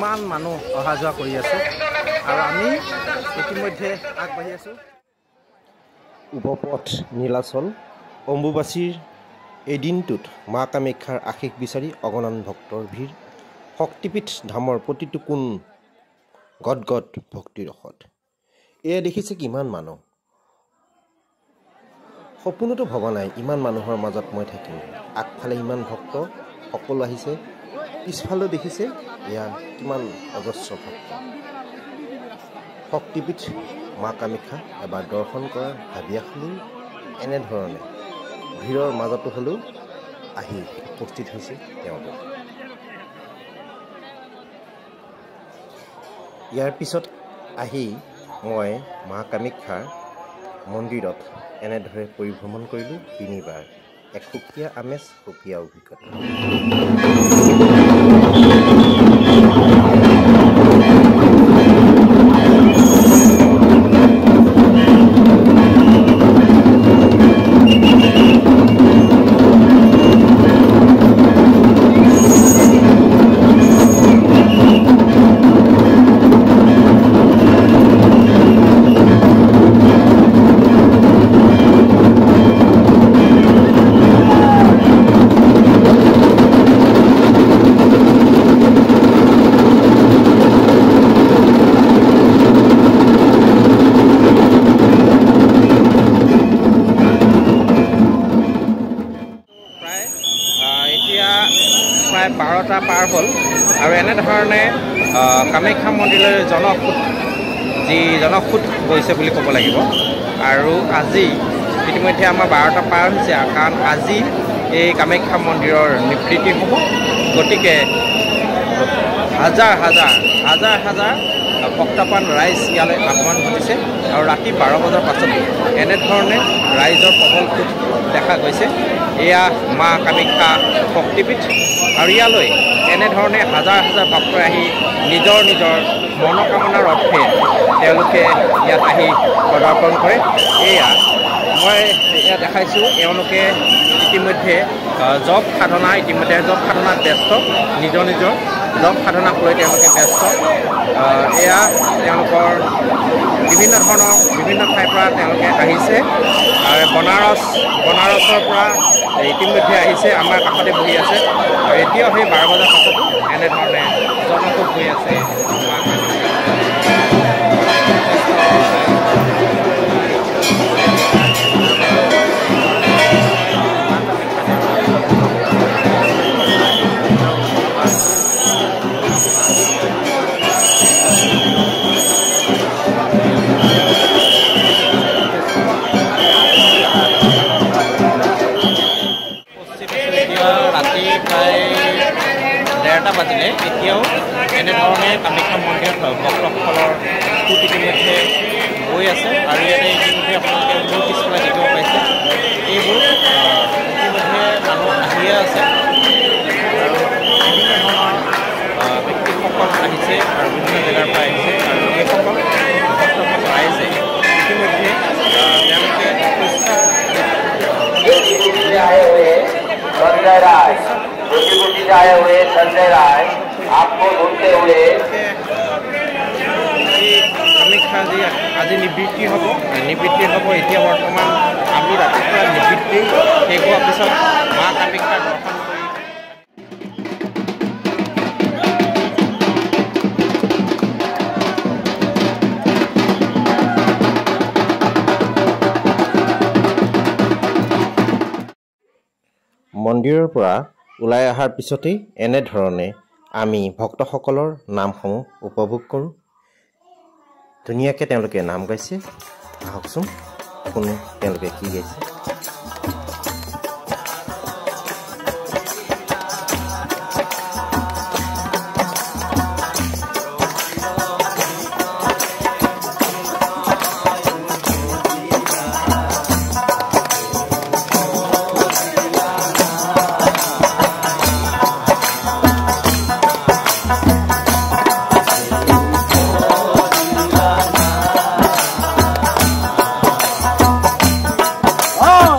কিমান মানুহ অহা যোৱা কৰি আছে আৰু আমি ইতিমধ্যে আগবাঢ়ি আছোঁ। উপপথ নীলাচল অম্বুবাচীৰ এদিনটোত মা কামাখ্যাৰ আশীষ বিচাৰি অগণন ভক্তৰ ভিৰ। শক্তিপীঠ ধামৰ প্ৰতিটো কোণ গদগদ ভক্তিৰসত। এয়া দেখিছে কিমান মানুহ। সপোনতো ভবা নাই ইমান মানুহৰ মাজত মই থাকিম। আগফালে ইমান ভক্ত সকলো আহিছে, পিছফালেও দেখিছে এয়া কিমান অজস্ৰ ভক্ত। শক্তিপীঠ মা কামাখ্যা এবাৰ দৰ্শন কৰাৰ হাবিয়াসলৈ এনেধৰণে ভিৰৰ মাজতো হ'লেও আহি উপস্থিত হৈছে তেওঁলোক। ইয়াৰ পিছত আহি মই মা কামাখ্যাৰ মন্দিৰত এনেদৰে পৰিভ্ৰমণ কৰিলোঁ তিনিবাৰ। এক সুকীয়া আমেজ, সুকীয়া অভিজ্ঞতা। প্ৰায় 12টা পাৰ হ'ল আৰু এনেধৰণে কামাখ্যা মন্দিৰলৈ জনসোঁত গৈছে বুলি ক'ব লাগিব। আৰু আজি ইতিমধ্যে আমাৰ 12টা পাৰ হৈছে, কাৰণ আজি এই কামাখ্যা মন্দিৰৰ নিবৃত্তি হ'ব। গতিকে হাজাৰ হাজাৰ ভক্তপ্ৰাণ ৰাইজ ইয়ালৈ আগমন ঘটিছে আৰু ৰাতি 12 বজাৰ পাছত এনেধৰণে ৰাইজৰ প্ৰবল সোঁত দেখা গৈছে। এয়া মা কামাখ্যা শক্তিপীঠ আৰু ইয়ালৈ এনেধৰণে হাজাৰ ভক্তই আহি নিজৰ মনোকামনাৰ অৰ্থে তেওঁলোকে ইয়াত আহি প্ৰদৰ্শন কৰে। মই দেখাইছোঁ এওঁলোকে ইতিমধ্যে জপ সাধনাত ব্যস্ত, নিজৰ জপ সাধনাক লৈ তেওঁলোকে ব্যস্ত। এয়া তেওঁলোকৰ বিভিন্ন ঠাইৰ পৰা তেওঁলোকে আহিছে আৰু বনাৰসৰ পৰা ইতিমধ্যে আহিছে, আমাৰ কাষতে বহি আছে আৰু এতিয়াও সেই 12 বজাৰ পাছতো এনেধৰণে জনসোঁত হৈ আছে। ৰাতি প্ৰায় 1:30 বাজিলে, এতিয়াও এনেধৰণে কামাখ্যা মন্দিৰত ভক্তসকলৰ সোঁত ইতিমধ্যে বৈ আছে আৰু ইয়াতে ইতিমধ্যে আপোনালোকে মোৰ পিছফালে দেখিব পাইছে। এইবোৰ ইতিমধ্যে মানুহ আহিয়ে আছে আৰু বিভিন্ন ধৰণৰ ব্যক্তিসকল আহিছে আৰু বিভিন্ন জেগাৰ পৰা আহিছে আৰু এইসকল ভক্তসকল ৰাইজে ইতিমধ্যে তেওঁলোকে संजय राय, रोटी से आए हुए संजय राय, आपको ढूंढते हुए কামাখ্যা আজি নিবৃত্তি হ'ব। এতিয়া বৰ্তমান আমি ৰাতিপুৱা নিবৃত্তি শেষ হোৱাৰ পিছত মা কামাখ্যাৰ দৰ্শন কৰি মন্দিৰৰ পৰা ওলাই অহাৰ পিছতেই এনেধৰণে আমি ভক্তসকলৰ নামসমূহ উপভোগ কৰোঁ। ধুনীয়াকৈ তেওঁলোকে নাম গাইছে, আহকচোন শুনো তেওঁলোকে কি গাইছে। Oh!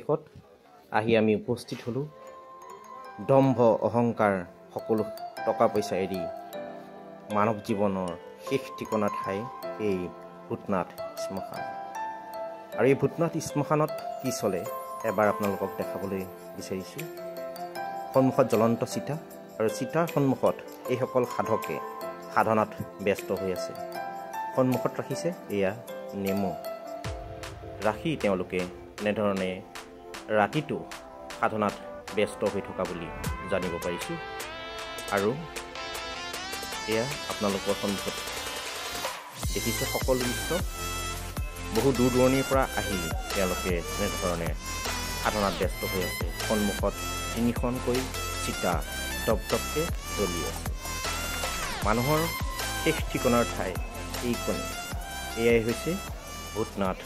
শেষত আহি আমি উপস্থিত হ'লোঁ দম্ভ অহংকাৰ সকলো টকা পইচা এৰি মানৱ জীৱনৰ শেষ ঠিকনা ঠাই এই ভূতনাথ শ্মশান। আৰু এই ভূতনাথ শ্মশানত কি চলে এবাৰ আপোনালোকক দেখাবলৈ বিচাৰিছোঁ। সন্মুখত জ্বলন্ত চিতা আৰু চিতাৰ সন্মুখত এইসকল সাধকে সাধনাত ব্যস্ত হৈ আছে। সন্মুখত ৰাখিছে এয়া নেমু, ৰাখি তেওঁলোকে এনেধৰণে ৰাতিটো সাধনাত ব্যস্ত হৈ থকা বুলি জানিব পাৰিছোঁ। আৰু এয়া আপোনালোকৰ সন্মুখত দেখিছে সকলো দৃশ্য। বহু দূৰ দূৰণিৰ পৰা আহি তেওঁলোকে এনেধৰণে সাধনাত ব্যস্ত হৈ আছে। সন্মুখত 3খনকৈ চিতা দপদপকৈ জ্বলি আছে। মানুহৰ শেষ ঠিকনাৰ ঠাই এইকণ। এয়াই হৈছে ভূতনাথ